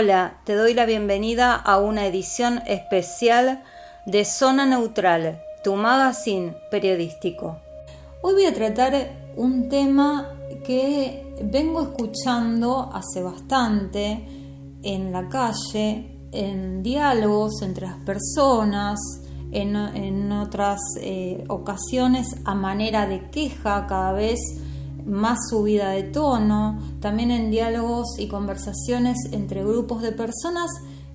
Hola, te doy la bienvenida a una edición especial de Zona Neutral, tu magazine periodístico. Hoy voy a tratar un tema que vengo escuchando hace bastante en la calle, en diálogos entre las personas, en otras ocasiones a manera de queja, cada vez más subida de tono, también en diálogos y conversaciones entre grupos de personas,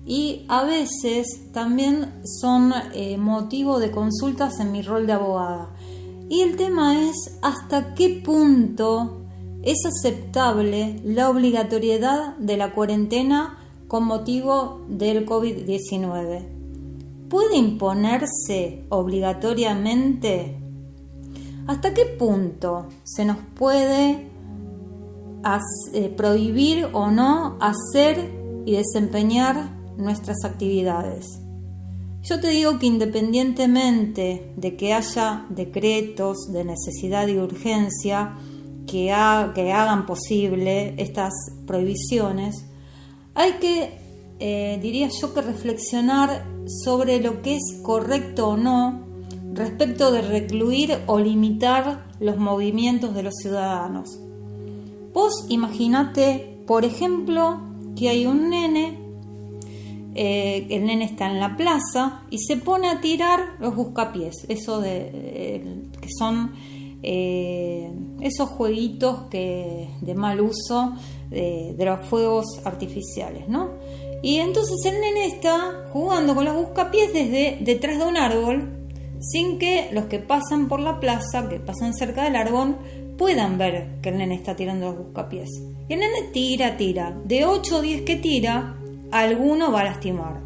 y a veces también son motivo de consultas en mi rol de abogada. Y el tema es hasta qué punto es aceptable la obligatoriedad de la cuarentena con motivo del COVID-19. ¿Puede imponerse obligatoriamente? ¿Hasta qué punto se nos puede prohibir o no hacer y desempeñar nuestras actividades? Yo te digo que independientemente de que haya decretos de necesidad y urgencia que hagan posible estas prohibiciones, hay que, diría yo, que reflexionar sobre lo que es correcto o no respecto de recluir o limitar los movimientos de los ciudadanos. Vos imaginate, por ejemplo, que hay un nene, el nene está en la plaza y se pone a tirar los buscapiés, que son esos jueguitos de mal uso de los fuegos artificiales, ¿no? Y entonces el nene está jugando con los buscapiés desde detrás de un árbol, sin que los que pasan por la plaza, que pasan cerca del árbol, puedan ver que el nene está tirando los buscapiés. Y el nene tira. De 8 o 10 que tira, alguno va a lastimar.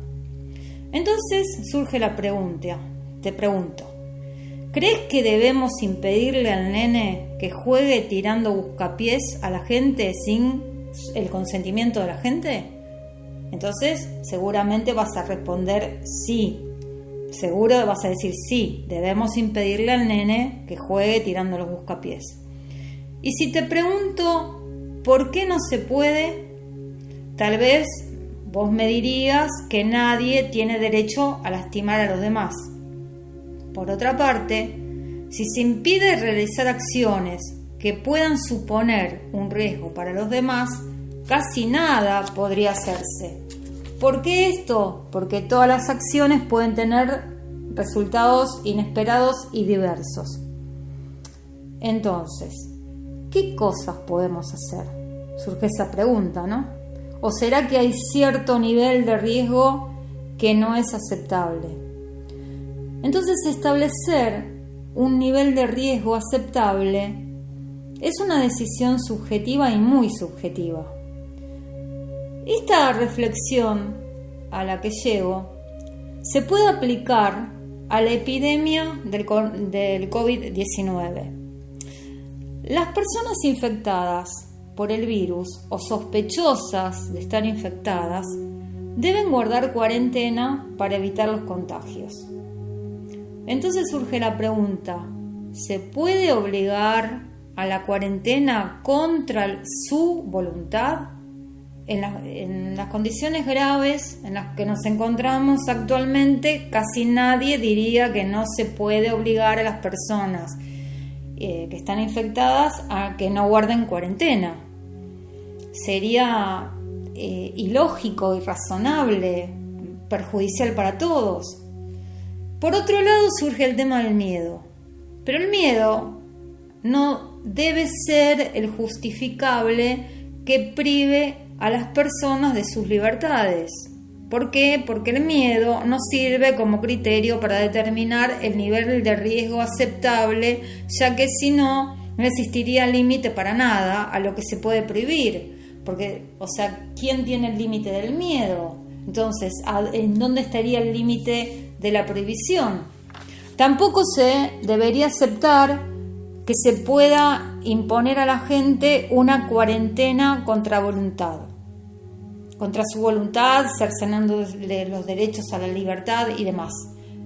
Entonces surge la pregunta, te pregunto, ¿crees que debemos impedirle al nene que juegue tirando buscapiés a la gente sin el consentimiento de la gente? Entonces seguramente vas a responder sí. Seguro vas a decir sí, debemos impedirle al nene que juegue tirando los buscapiés. Y si te pregunto ¿por qué no se puede? Tal vez vos me dirías que nadie tiene derecho a lastimar a los demás. Por otra parte, si se impide realizar acciones que puedan suponer un riesgo para los demás, casi nada podría hacerse. ¿Por qué esto? Porque todas las acciones pueden tener resultados inesperados y diversos. Entonces, ¿qué cosas podemos hacer? Surge esa pregunta, ¿no? ¿O será que hay cierto nivel de riesgo que no es aceptable? Entonces, establecer un nivel de riesgo aceptable es una decisión subjetiva y muy subjetiva. Esta reflexión a la que llego se puede aplicar a la epidemia del COVID-19. Las personas infectadas por el virus o sospechosas de estar infectadas deben guardar cuarentena para evitar los contagios. Entonces surge la pregunta, ¿se puede obligar a la cuarentena contra su voluntad? En las condiciones graves en las que nos encontramos actualmente, casi nadie diría que no se puede obligar a las personas que están infectadas a que no guarden cuarentena. Sería ilógico, irrazonable, perjudicial para todos. Por otro lado surge el tema del miedo. Pero el miedo no debe ser el justificable que prive a las personas de sus libertades. ¿Por qué? Porque el miedo no sirve como criterio para determinar el nivel de riesgo aceptable, ya que si no, no existiría límite para nada a lo que se puede prohibir. Porque, ¿quién tiene el límite del miedo? Entonces, ¿en dónde estaría el límite de la prohibición? Tampoco se debería aceptar que se pueda imponer a la gente una cuarentena contra su voluntad, cercenándole los derechos a la libertad y demás.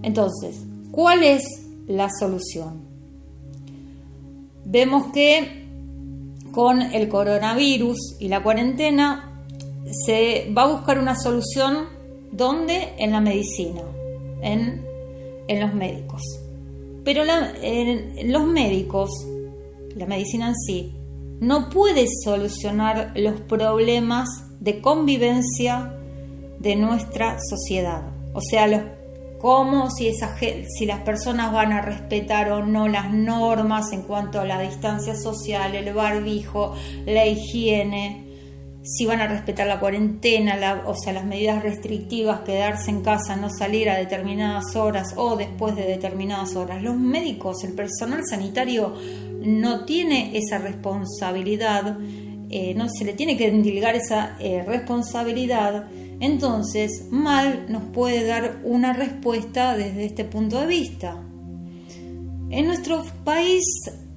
Entonces, ¿cuál es la solución? Vemos que con el coronavirus y la cuarentena se va a buscar una solución, ¿dónde? En la medicina, en los médicos. Pero los médicos, la medicina en sí, no puede solucionar los problemas de convivencia de nuestra sociedad. O sea, cómo si las personas van a respetar o no las normas en cuanto a la distancia social, el barbijo, la higiene, si van a respetar la cuarentena, las medidas restrictivas, quedarse en casa, no salir a determinadas horas o después de determinadas horas. Los médicos, el personal sanitario no tiene esa responsabilidad, no se le tiene que endilgar esa responsabilidad. Entonces, mal nos puede dar una respuesta desde este punto de vista. En nuestro país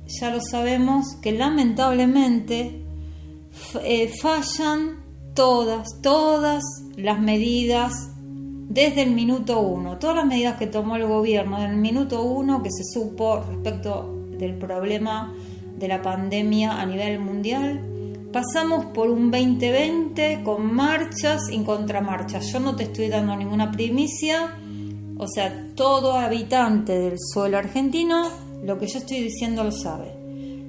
ya lo sabemos que lamentablemente fallan todas las medidas desde el minuto 1. Todas las medidas que tomó el gobierno desde el minuto 1 que se supo respecto del problema de la pandemia a nivel mundial. Pasamos por un 2020 con marchas y contramarchas. Yo no te estoy dando ninguna primicia. O sea, todo habitante del suelo argentino, lo que yo estoy diciendo lo sabe.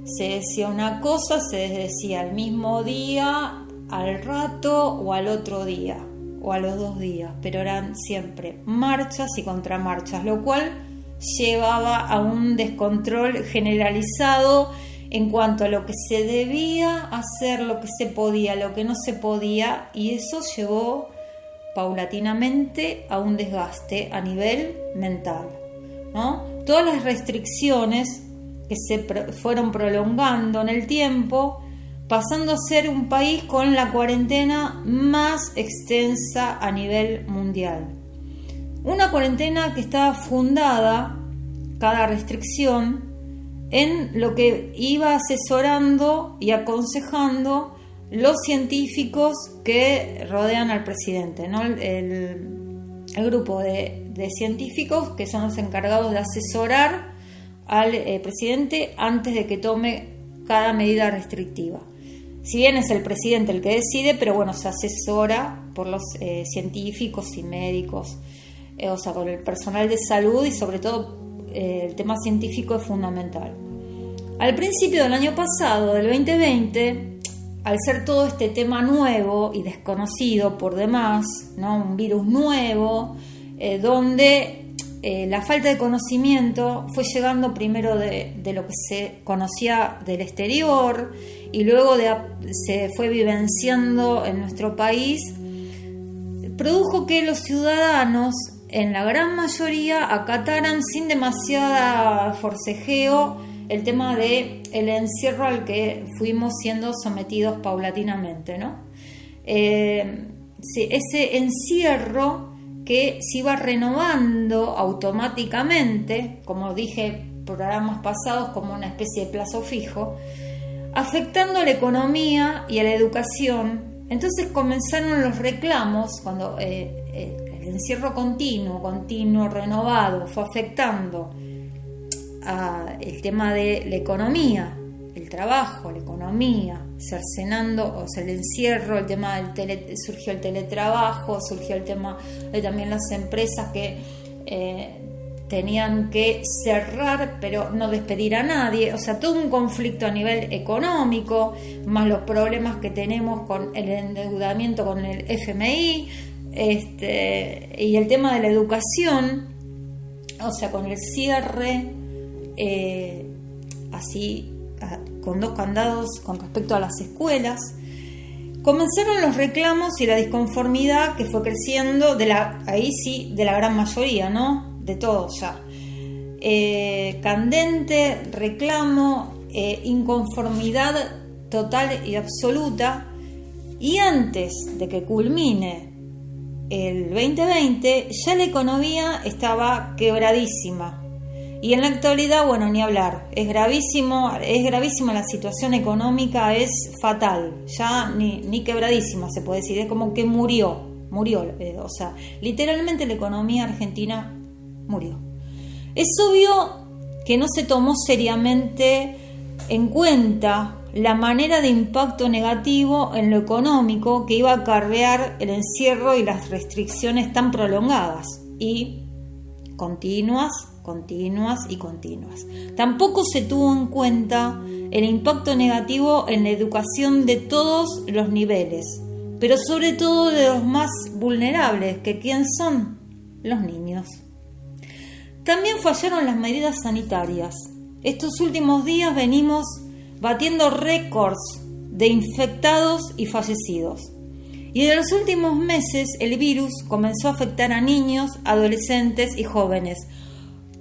Se decía una cosa, se decía al mismo día, al rato o al otro día, o a los 2 días. Pero eran siempre marchas y contramarchas, lo cual llevaba a un descontrol generalizado en cuanto a lo que se debía hacer, lo que se podía, lo que no se podía, y eso llevó paulatinamente a un desgaste a nivel mental, ¿no? Todas las restricciones que se fueron prolongando en el tiempo, pasando a ser un país con la cuarentena más extensa a nivel mundial. Una cuarentena que estaba fundada, cada restricción, en lo que iba asesorando y aconsejando los científicos que rodean al presidente, ¿no? El grupo de científicos que son los encargados de asesorar al presidente antes de que tome cada medida restrictiva. Si bien es el presidente el que decide, pero bueno, se asesora por los científicos y médicos, o sea, con el personal de salud, y sobre todo el tema científico es fundamental. Al principio del año pasado, del 2020, al ser todo este tema nuevo y desconocido por demás, ¿no? Un virus nuevo, donde la falta de conocimiento fue llegando primero de lo que se conocía del exterior y luego se fue vivenciando en nuestro país, produjo que los ciudadanos en la gran mayoría acataran sin demasiada forcejeo el tema de el encierro al que fuimos siendo sometidos paulatinamente, ¿no? Ese encierro que se iba renovando automáticamente, como dije programas pasados, como una especie de plazo fijo, afectando a la economía y a la educación. Entonces comenzaron los reclamos cuando el encierro continuo, renovado, fue afectando el tema de la economía, el trabajo, la economía, cercenando, o sea, el encierro, el tema surgió el teletrabajo, surgió el tema de también las empresas que tenían que cerrar pero no despedir a nadie, o sea, todo un conflicto a nivel económico, más los problemas que tenemos con el endeudamiento con el FMI, y el tema de la educación, o sea, con el cierre así con 2 candados con respecto a las escuelas, comenzaron los reclamos y la disconformidad que fue creciendo de la gran mayoría, ¿no? De todos ya. Candente, reclamo, inconformidad total y absoluta. Y antes de que culmine el 2020, ya la economía estaba quebradísima. Y en la actualidad, bueno, ni hablar, es gravísima la situación económica, es fatal, ya ni quebradísima se puede decir, es como que murió, o sea, literalmente la economía argentina murió. Es obvio que no se tomó seriamente en cuenta la manera de impacto negativo en lo económico que iba a acarrear el encierro y las restricciones tan prolongadas y continuas. Tampoco se tuvo en cuenta el impacto negativo en la educación de todos los niveles, pero sobre todo de los más vulnerables, que ¿quién son? Los niños. También fallaron las medidas sanitarias. Estos últimos días venimos batiendo récords de infectados y fallecidos. Y en los últimos meses el virus comenzó a afectar a niños, adolescentes y jóvenes.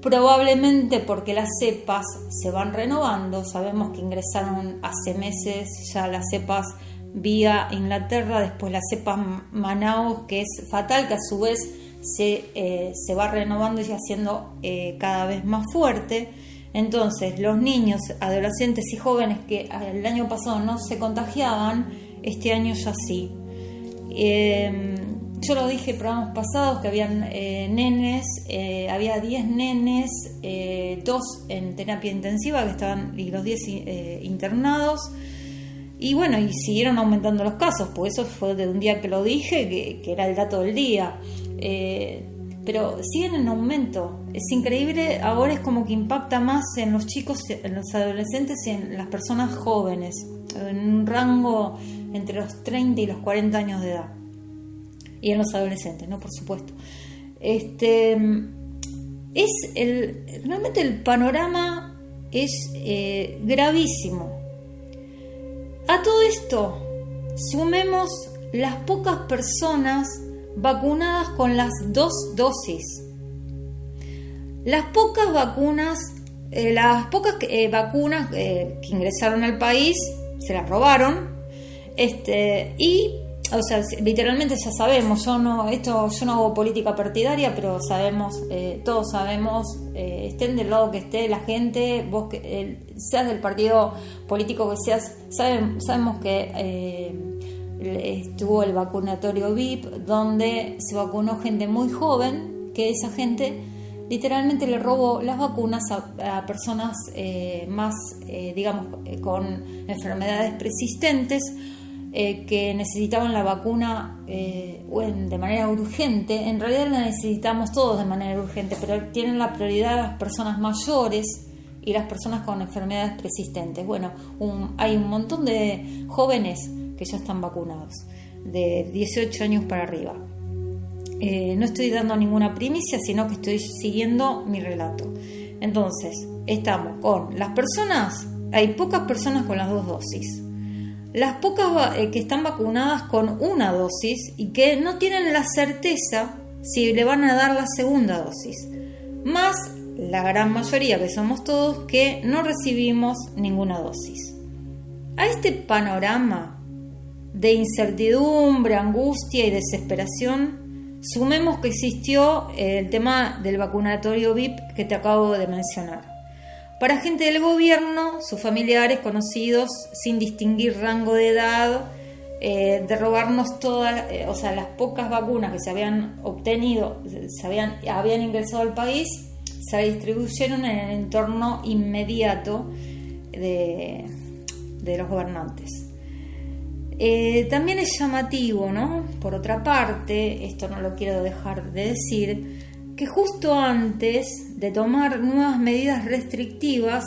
Probablemente porque las cepas se van renovando. Sabemos que ingresaron hace meses ya las cepas vía Inglaterra, después la cepa Manaus, que es fatal, que a su vez se va renovando y haciendo cada vez más fuerte. Entonces los niños, adolescentes y jóvenes que el año pasado no se contagiaban, este año ya sí. Yo lo dije en programas pasados que habían nenes, había 10 nenes, 2 en terapia intensiva que estaban, y los 10 internados. Y bueno, y siguieron aumentando los casos, pues eso fue de un día que lo dije, que era el dato del día. Pero siguen en aumento. Es increíble, ahora es como que impacta más en los chicos, en los adolescentes y en las personas jóvenes, en un rango entre los 30 y los 40 años de edad. Y en los adolescentes, ¿no? Por supuesto. Realmente el panorama es gravísimo. A todo esto sumemos las pocas personas vacunadas con las 2 dosis. Las pocas vacunas que ingresaron al país se las robaron. O sea, literalmente ya sabemos, yo no hago política partidaria, pero sabemos, todos sabemos, estén del lado que esté la gente, vos seas del partido político que seas, sabemos que estuvo el vacunatorio VIP, donde se vacunó gente muy joven, que esa gente literalmente le robó las vacunas a personas más, digamos, con enfermedades persistentes, que necesitaban la vacuna de manera urgente. En realidad la necesitamos todos de manera urgente, pero tienen la prioridad las personas mayores y las personas con enfermedades persistentes. Bueno, hay un montón de jóvenes que ya están vacunados, de 18 años para arriba. No estoy dando ninguna primicia, sino que estoy siguiendo mi relato. Entonces, estamos con las personas, hay pocas personas con las 2 dosis. Las pocas que están vacunadas con 1 dosis y que no tienen la certeza si le van a dar la segunda dosis. Más la gran mayoría, que somos todos, que no recibimos ninguna dosis. A este panorama de incertidumbre, angustia y desesperación, sumemos que existió el tema del vacunatorio VIP que te acabo de mencionar. Para gente del gobierno, sus familiares, conocidos, sin distinguir rango de edad, de robarnos todas, las pocas vacunas que se habían obtenido, habían ingresado al país, se distribuyeron en el entorno inmediato de los gobernantes. También es llamativo, ¿no? Por otra parte, esto no lo quiero dejar de decir, que justo antes de tomar nuevas medidas restrictivas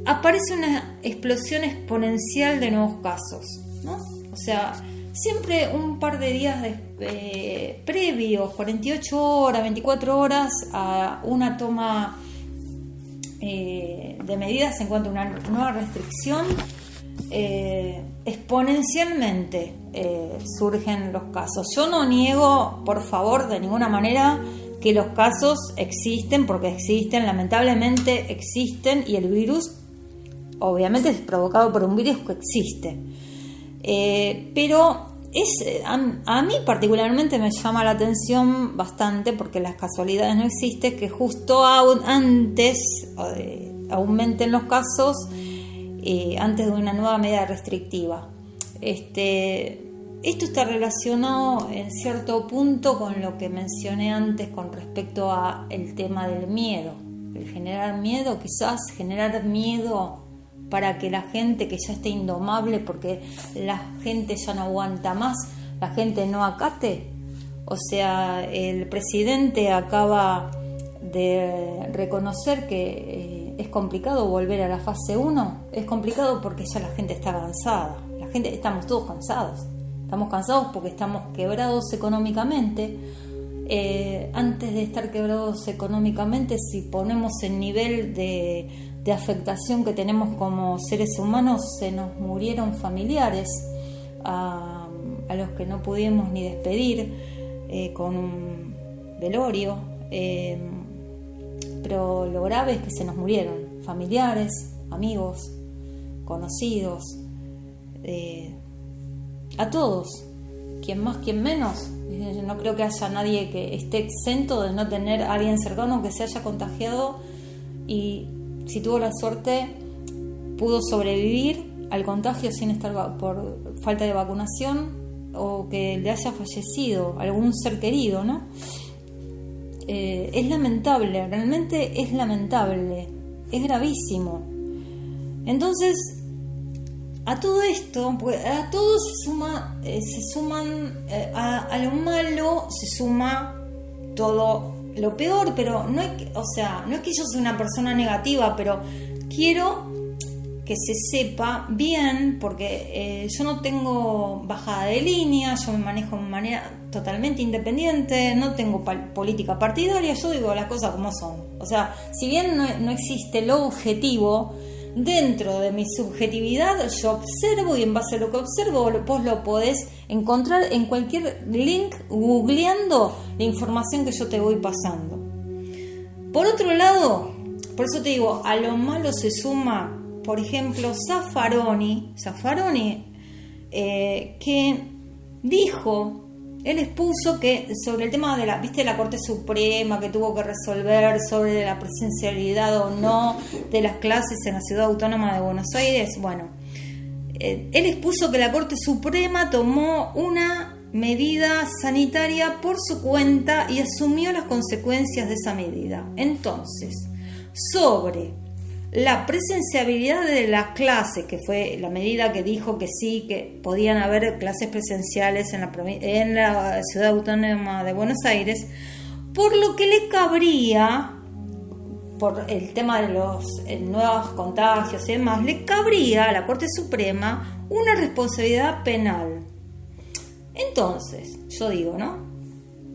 aparece una explosión exponencial de nuevos casos, ¿no? O sea, siempre un par de días previos, 48 horas, 24 horas a una toma de medidas en cuanto a una nueva restricción, exponencialmente surgen los casos. Yo no niego, por favor, de ninguna manera, que los casos existen, porque existen, lamentablemente existen, y el virus obviamente es provocado por un virus que existe. Pero a mí particularmente me llama la atención bastante, porque las casualidades no existen, que justo antes aumenten los casos, antes de una nueva medida restrictiva. Esto está relacionado en cierto punto con lo que mencioné antes con respecto a el tema del miedo. El generar miedo, quizás generar miedo para que la gente que ya esté indomable porque la gente ya no aguanta más, la gente no acate? O sea, el presidente acaba de reconocer que es complicado volver a la fase 1. Es complicado porque ya la gente está cansada. Estamos todos cansados. Estamos cansados porque estamos quebrados económicamente. Antes de estar quebrados económicamente, si ponemos el nivel de afectación que tenemos como seres humanos, se nos murieron familiares a los que no pudimos ni despedir con un velorio, pero lo grave es que se nos murieron familiares, amigos, conocidos, a todos, quien más, quien menos. Yo no creo que haya nadie que esté exento de no tener a alguien cercano que se haya contagiado y si tuvo la suerte pudo sobrevivir al contagio sin estar por falta de vacunación o que le haya fallecido algún ser querido, ¿no? Es lamentable, realmente es lamentable, es gravísimo. Entonces, a todo esto, pues a todo se suman a lo malo se suma todo lo peor, pero no es que yo sea una persona negativa, pero quiero que se sepa bien, porque yo no tengo bajada de línea, yo me manejo de manera totalmente independiente, no tengo política partidaria, yo digo las cosas como son. O sea, si bien no existe lo objetivo, dentro de mi subjetividad yo observo y en base a lo que observo vos lo podés encontrar en cualquier link googleando la información que yo te voy pasando. Por otro lado, por eso te digo, a lo malo se suma, por ejemplo, Zaffaroni, que dijo, él expuso que sobre el tema de la Corte Suprema que tuvo que resolver sobre la presencialidad o no de las clases en la Ciudad Autónoma de Buenos Aires. Bueno, él expuso que la Corte Suprema tomó una medida sanitaria por su cuenta y asumió las consecuencias de esa medida. Entonces, sobre la presenciabilidad de las clases, que fue la medida que dijo que sí, que podían haber clases presenciales en la Ciudad Autónoma de Buenos Aires, por lo que le cabría, por el tema de los nuevos contagios y demás, le cabría a la Corte Suprema una responsabilidad penal. Entonces, yo digo, ¿no?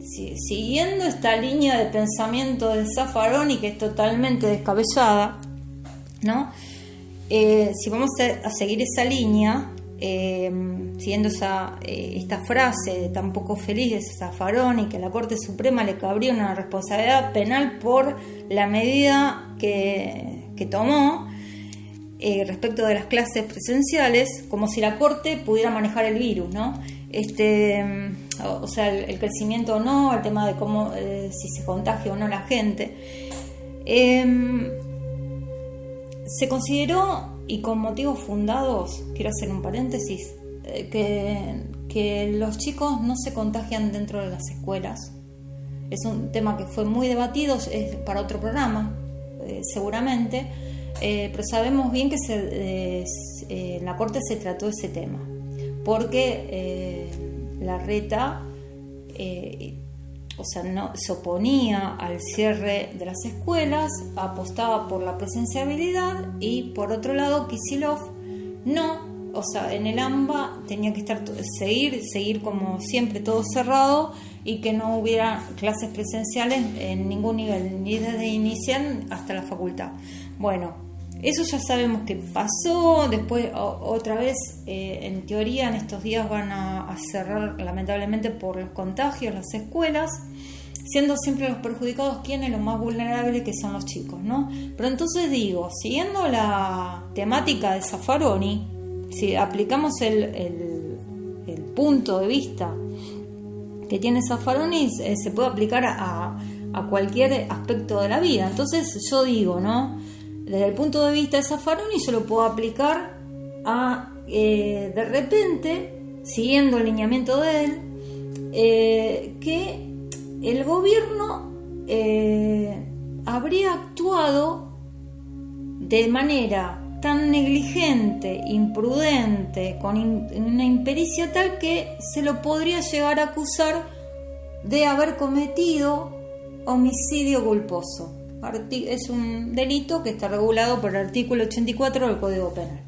Siguiendo esta línea de pensamiento de Zaffaroni, que es totalmente descabellada, ¿no? Si vamos a seguir esa línea, siguiendo esta frase tan poco feliz de Zaffaroni, que a la Corte Suprema le cabría una responsabilidad penal por la medida que tomó respecto de las clases presenciales, como si la Corte pudiera manejar el virus, ¿no? O sea, el crecimiento o no, el tema de cómo si se contagia o no la gente. Se consideró, y con motivos fundados, quiero hacer un paréntesis, que los chicos no se contagian dentro de las escuelas. Es un tema que fue muy debatido, es para otro programa, seguramente, pero sabemos bien que en la Corte se trató ese tema, porque Larreta no se oponía al cierre de las escuelas, apostaba por la presenciabilidad, y por otro lado Kicillof no, en el AMBA tenía que seguir como siempre todo cerrado y que no hubiera clases presenciales en ningún nivel, ni desde inicial hasta la facultad. Bueno, eso ya sabemos que pasó. Después otra vez, en teoría, en estos días van a cerrar lamentablemente por los contagios las escuelas, siendo siempre los perjudicados quienes, los más vulnerables, que son los chicos, ¿no? Pero entonces digo, siguiendo la temática de Zaffaroni, si aplicamos el punto de vista que tiene Zaffaroni, se puede aplicar a cualquier aspecto de la vida. Entonces yo digo, ¿no? Desde el punto de vista de Zaffaroni yo lo puedo aplicar a, de repente, siguiendo el lineamiento de él, que el gobierno habría actuado de manera tan negligente, imprudente, con una impericia tal que se lo podría llegar a acusar de haber cometido homicidio culposo. Es un delito que está regulado por el artículo 84 del Código Penal.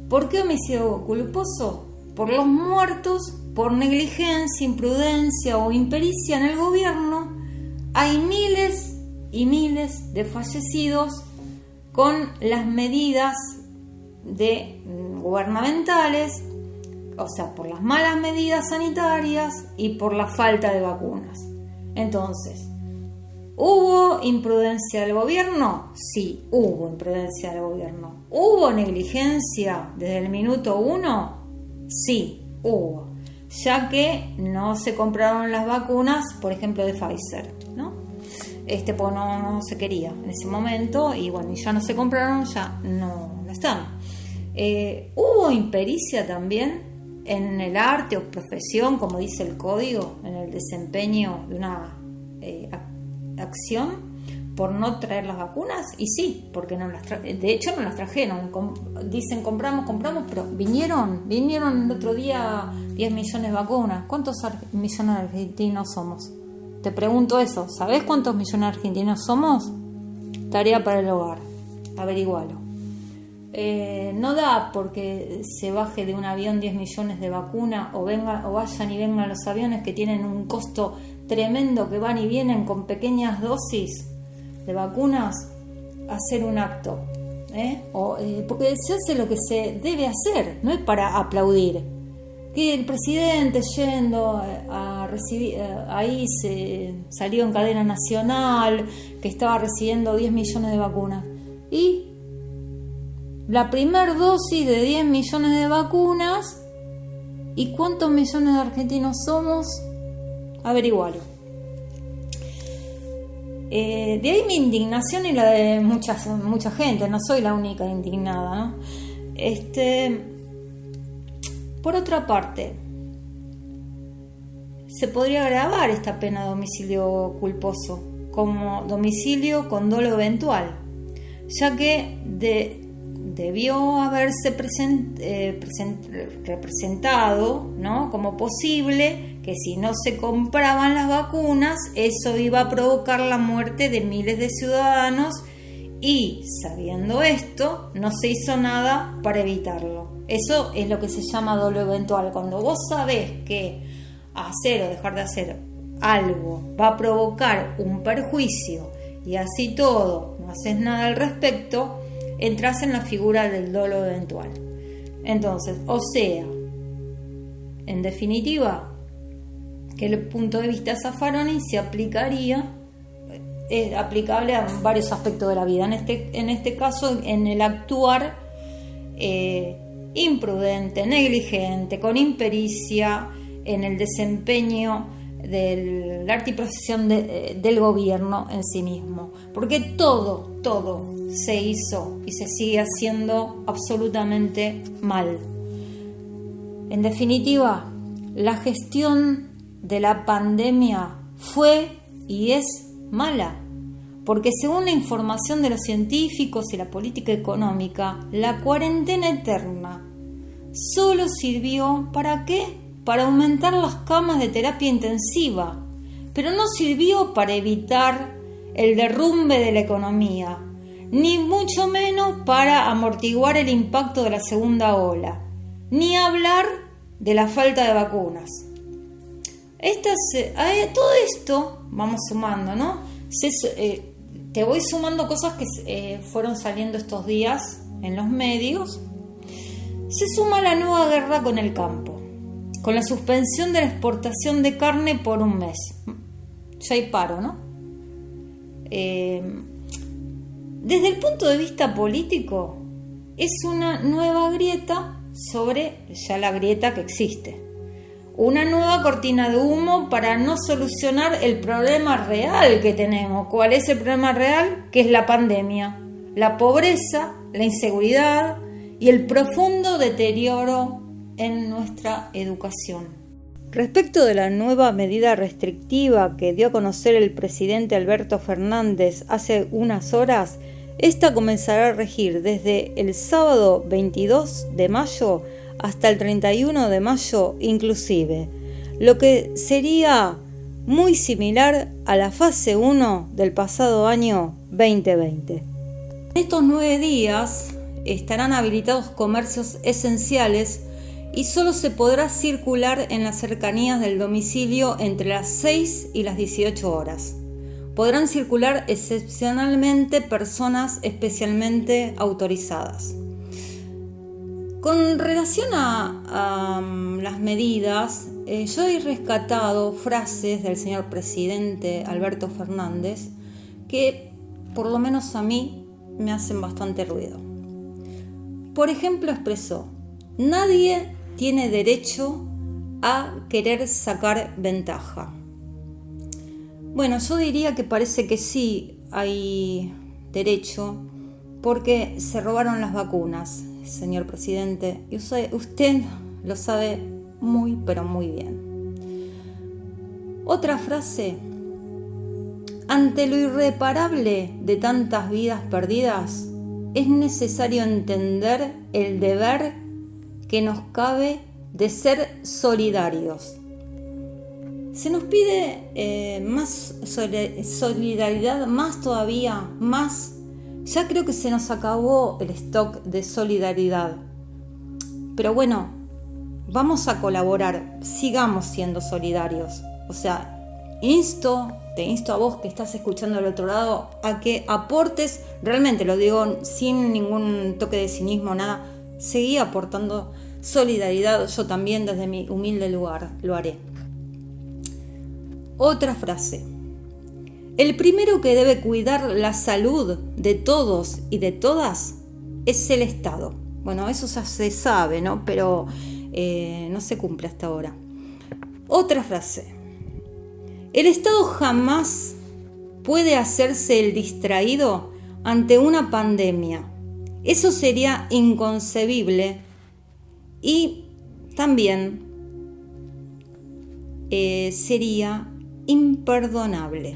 ¿Por qué homicidio culposo? Por los muertos, por negligencia, imprudencia o impericia en el gobierno. Hay miles y miles de fallecidos con las medidas gubernamentales, o sea, por las malas medidas sanitarias y por la falta de vacunas. Entonces, ¿hubo imprudencia del gobierno? Sí, hubo imprudencia del gobierno. ¿Hubo negligencia desde el minuto 1? Sí, hubo, ya que no se compraron las vacunas, por ejemplo, de Pfizer, ¿no? Pues no se quería en ese momento y bueno, ya no se compraron, ya no están. Hubo impericia también en el arte o profesión, como dice el código, en el desempeño de una acción por no traer las vacunas, y sí, porque de hecho no las trajeron. Dicen compramos, pero vinieron el otro día 10 millones de vacunas. ¿Cuántos millones de argentinos somos? Te pregunto eso, ¿sabés cuántos millones de argentinos somos? Tarea para el hogar, averigualo. No da porque se baje de un avión 10 millones de vacunas o vayan y vengan los aviones que tienen un costo tremendo, que van y vienen con pequeñas dosis de vacunas, a hacer un acto, porque se hace lo que se debe hacer, no es para aplaudir. Que el presidente yendo a recibir, ahí se salió en cadena nacional, que estaba recibiendo 10 millones de vacunas. Y la primer dosis de 10 millones de vacunas, ¿y cuántos millones de argentinos somos? Averigualo. De ahí mi indignación y la de mucha gente, no soy la única indignada, ¿no? Por otra parte, se podría agravar esta pena de homicidio culposo como domicilio con dolo eventual, ya que debió haberse representado, ¿no?, como posible que si no se compraban las vacunas, eso iba a provocar la muerte de miles de ciudadanos, y sabiendo esto, no se hizo nada para evitarlo. Eso es lo que se llama dolo eventual. Cuando vos sabés que hacer o dejar de hacer algo va a provocar un perjuicio y así todo no haces nada al respecto, entras en la figura del dolo eventual. Entonces, o sea, en definitiva, que el punto de vista Zaffaroni se aplicaría, es aplicable a varios aspectos de la vida. En este caso, en el actuar imprudente, negligente, con impericia en el desempeño del arte y profesión del gobierno en sí mismo, porque todo se hizo y se sigue haciendo absolutamente mal. En definitiva, la gestión de la pandemia fue y es mala, porque según la información de los científicos y la política económica, la cuarentena eterna solo sirvió ¿para qué? Para aumentar las camas de terapia intensiva, pero no sirvió para evitar el derrumbe de la economía, ni mucho menos para amortiguar el impacto de la segunda ola, ni hablar de la falta de vacunas. Todo esto vamos sumando, ¿no? Te voy sumando cosas que fueron saliendo estos días en los medios. Se suma la nueva guerra con el campo, con la suspensión de la exportación de carne por un mes. Ya hay paro, ¿no? Desde el punto de vista político, es una nueva grieta sobre ya la grieta que existe. Una nueva cortina de humo para no solucionar el problema real que tenemos. ¿Cuál es el problema real? Que es la pandemia, la pobreza, la inseguridad y el profundo deterioro en nuestra educación. Respecto de la nueva medida restrictiva que dio a conocer el presidente Alberto Fernández hace unas horas, Esta comenzará a regir desde el sábado 22 de mayo hasta el 31 de mayo inclusive, lo que sería muy similar a la fase 1 del pasado año 2020. En estos 9 días estarán habilitados comercios esenciales y solo se podrá circular en las cercanías del domicilio entre las 6 y las 18 horas. Podrán circular excepcionalmente personas especialmente autorizadas. Con relación a las medidas, yo he rescatado frases del señor presidente Alberto Fernández que, por lo menos a mí, me hacen bastante ruido. Por ejemplo, expresó: nadie tiene derecho a querer sacar ventaja. Bueno, yo diría que parece que sí hay derecho, porque se robaron las vacunas, señor presidente, y usted lo sabe muy, pero muy bien. Otra frase: ante lo irreparable de tantas vidas perdidas, es necesario entender el deber que nos cabe de ser solidarios. Se nos pide más solidaridad, más todavía, más. Ya creo que se nos acabó el stock de solidaridad. Pero bueno, vamos a colaborar, sigamos siendo solidarios. O sea, te insto a vos que estás escuchando al otro lado a que aportes, realmente lo digo sin ningún toque de cinismo, nada, seguí aportando solidaridad, yo también desde mi humilde lugar lo haré. Otra frase: el primero que debe cuidar la salud de todos y de todas es el Estado. Bueno, eso ya se sabe, ¿no? Pero no se cumple hasta ahora. Otra frase: el Estado jamás puede hacerse el distraído ante una pandemia. Eso sería inconcebible y también sería imperdonable.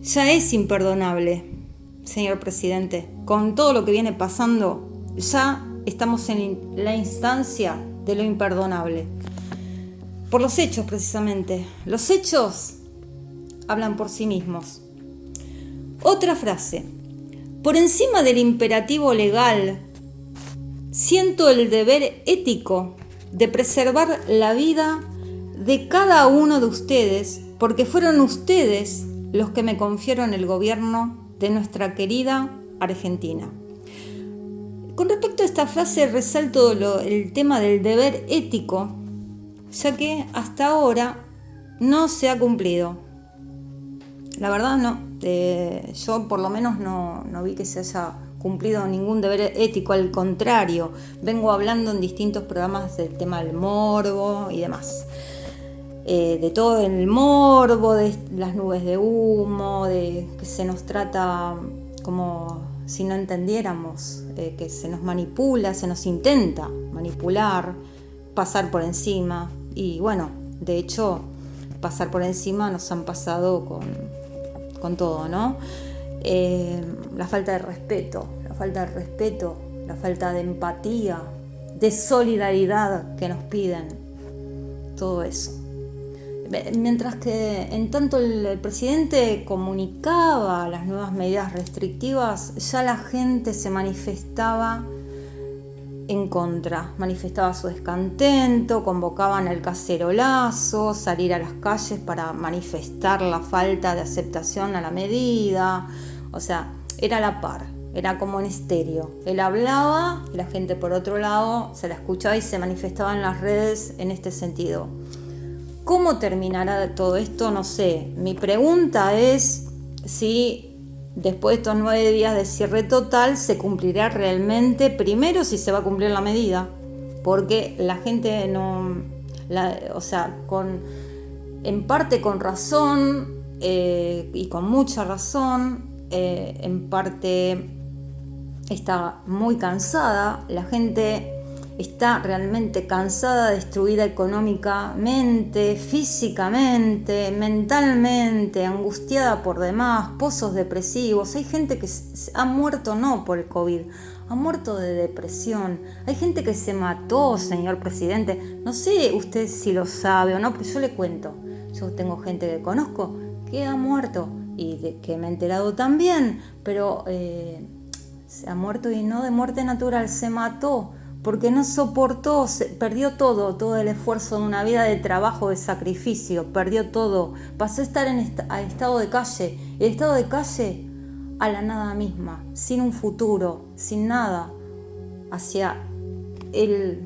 Ya es imperdonable, señor presidente. Con todo lo que viene pasando, ya estamos en la instancia de lo imperdonable. Por los hechos, precisamente. Los hechos hablan por sí mismos. Otra frase: por encima del imperativo legal, siento el deber ético de preservar la vida de cada uno de ustedes, porque fueron ustedes los que me confiaron el gobierno de nuestra querida Argentina. Con respecto a esta frase, resalto el tema del deber ético, ya que hasta ahora no se ha cumplido. La verdad no, yo por lo menos no vi que se haya cumplido ningún deber ético, al contrario, vengo hablando en distintos programas del tema del morbo y demás. De todo el morbo, de las nubes de humo, de que se nos trata como si no entendiéramos, que se nos manipula, se nos intenta manipular, pasar por encima. Y bueno, de hecho, pasar por encima nos han pasado con todo, ¿no? La falta de respeto, la falta de empatía, de solidaridad que nos piden, todo eso. Mientras que en tanto el presidente comunicaba las nuevas medidas restrictivas, ya la gente se manifestaba en contra, manifestaba su descontento, convocaban el cacerolazo, salir a las calles para manifestar la falta de aceptación a la medida. O sea, era a la par, era como en estéreo. Él hablaba y la gente por otro lado se la escuchaba y se manifestaba en las redes en este sentido. ¿Cómo terminará todo esto? No sé. Mi pregunta es si después de estos 9 días de cierre total se cumplirá realmente, primero si se va a cumplir la medida, porque la gente en parte con razón y con mucha razón, en parte está muy cansada, la gente está realmente cansada, destruida económicamente, físicamente, mentalmente, angustiada por demás, pozos depresivos. Hay gente que ha muerto no por el COVID, ha muerto de depresión. Hay gente que se mató, señor presidente. No sé usted si lo sabe o no, pero yo le cuento. Yo tengo gente que conozco que ha muerto y de que me he enterado también, pero se ha muerto y no de muerte natural, se mató. Porque no soportó, perdió todo el esfuerzo de una vida de trabajo, de sacrificio, perdió todo, pasó a estar en estado de calle, el estado de calle a la nada misma, sin un futuro, sin nada, hacia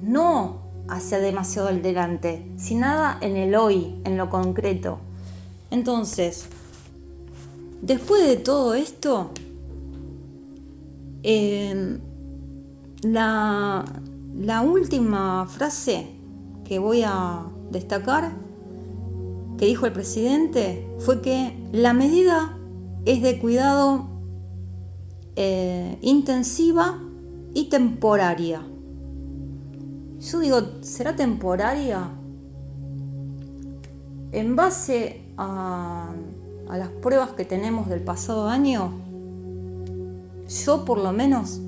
no hacia demasiado el delante, sin nada en el hoy, en lo concreto. Entonces, después de todo esto, la última frase que voy a destacar que dijo el presidente fue que la medida es de cuidado intensiva y temporaria. Yo digo, ¿será temporaria? En base a las pruebas que tenemos del pasado año, yo por lo menos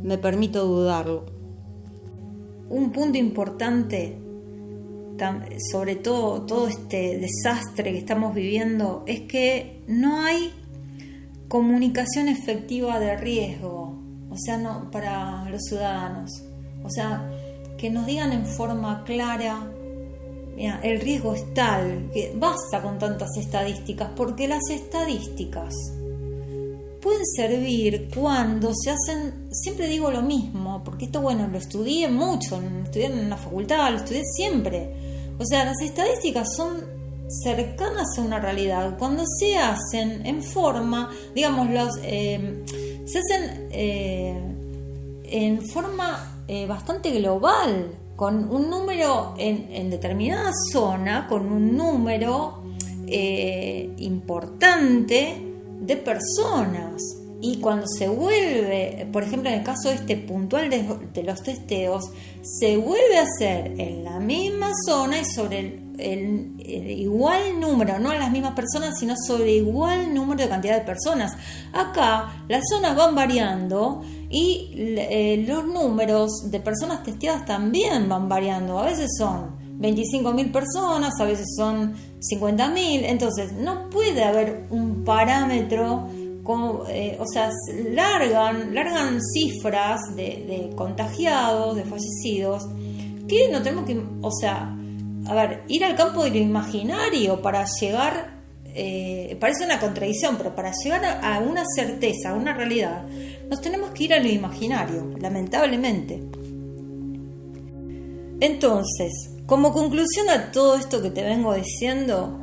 me permito dudarlo. Un punto importante, sobre todo este desastre que estamos viviendo, es que no hay comunicación efectiva de riesgo, o sea, no para los ciudadanos. O sea, que nos digan en forma clara, mira, el riesgo es tal, que basta con tantas estadísticas, porque las estadísticas pueden servir cuando se hacen, siempre digo lo mismo, porque esto, bueno, lo estudié mucho, lo estudié en la facultad, lo estudié siempre. O sea, las estadísticas son cercanas a una realidad cuando se hacen en forma, digamos, se hacen en forma bastante global, con un número en determinada zona, con un número importante de personas. Y cuando se vuelve, por ejemplo, en el caso puntual de los testeos, se vuelve a hacer en la misma zona y sobre el igual número, no a las mismas personas, sino sobre igual número de cantidad de personas. Acá las zonas van variando y los números de personas testeadas también van variando. A veces son 25.000 personas, a veces son 50.000. Entonces no puede haber un parámetro. O sea, largan cifras de contagiados, de fallecidos, que no tenemos que, o sea, a ver, ir al campo de lo imaginario para llegar, parece una contradicción, pero para llegar a una certeza, a una realidad, nos tenemos que ir a lo imaginario, lamentablemente. Entonces, como conclusión a todo esto que te vengo diciendo,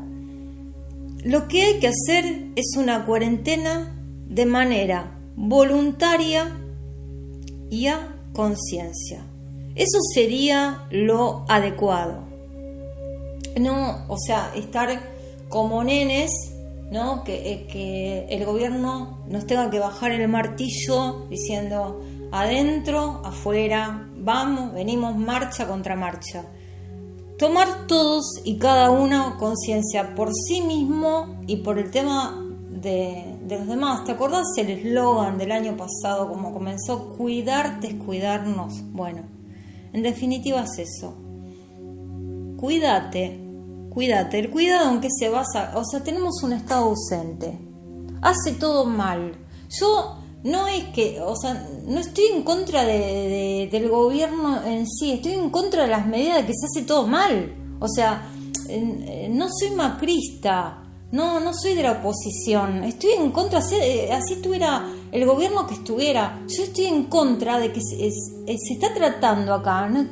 lo que hay que hacer es una cuarentena de manera voluntaria y a conciencia. Eso sería lo adecuado. No, o sea, estar como nenes, ¿no? Que el gobierno nos tenga que bajar el martillo diciendo adentro, afuera, vamos, venimos marcha contra marcha. Tomar todos y cada uno conciencia por sí mismo y por el tema de los demás. ¿Te acordás el eslogan del año pasado, como comenzó? Cuidarte es cuidarnos. Bueno, en definitiva es eso. Cuídate. El cuidado en que se basa, o sea, tenemos un estado ausente. Hace todo mal. Yo no es que, o sea, no estoy en contra del gobierno en sí, estoy en contra de las medidas de que se hace todo mal. O sea, no soy macrista, no soy de la oposición, estoy en contra, así estuviera el gobierno que estuviera, yo estoy en contra de que se está tratando acá, no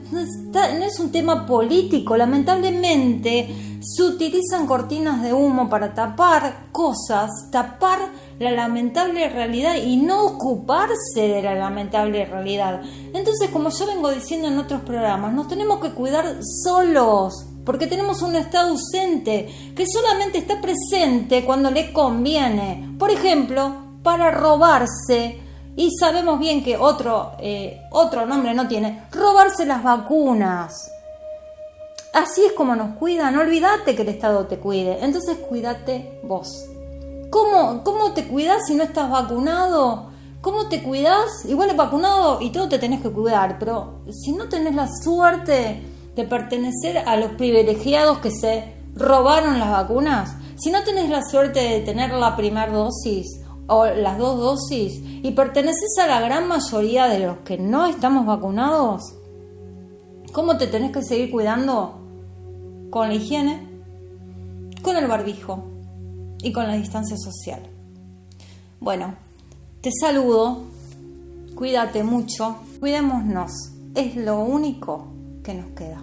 es un tema político, lamentablemente se utilizan cortinas de humo para tapar cosas, tapar la lamentable realidad y no ocuparse de la lamentable realidad. Entonces, como yo vengo diciendo en otros programas, nos tenemos que cuidar solos, porque tenemos un estado ausente que solamente está presente cuando le conviene. Por ejemplo, para robarse Y sabemos bien que otro nombre no tiene, robarse las vacunas. Así es como nos cuidan. No olvídate que el Estado te cuide. Entonces cuídate vos. ¿Cómo te cuidás si no estás vacunado? ¿Cómo te cuidás? Igual es vacunado y todo te tenés que cuidar. Pero si no tenés la suerte de pertenecer a los privilegiados que se robaron las vacunas, si no tenés la suerte de tener la primera dosis o las 2 dosis y perteneces a la gran mayoría de los que no estamos vacunados, ¿cómo te tenés que seguir cuidando? Con la higiene, con el barbijo y con la distancia social. Bueno, te saludo, cuídate mucho, cuidémonos, es lo único que nos queda.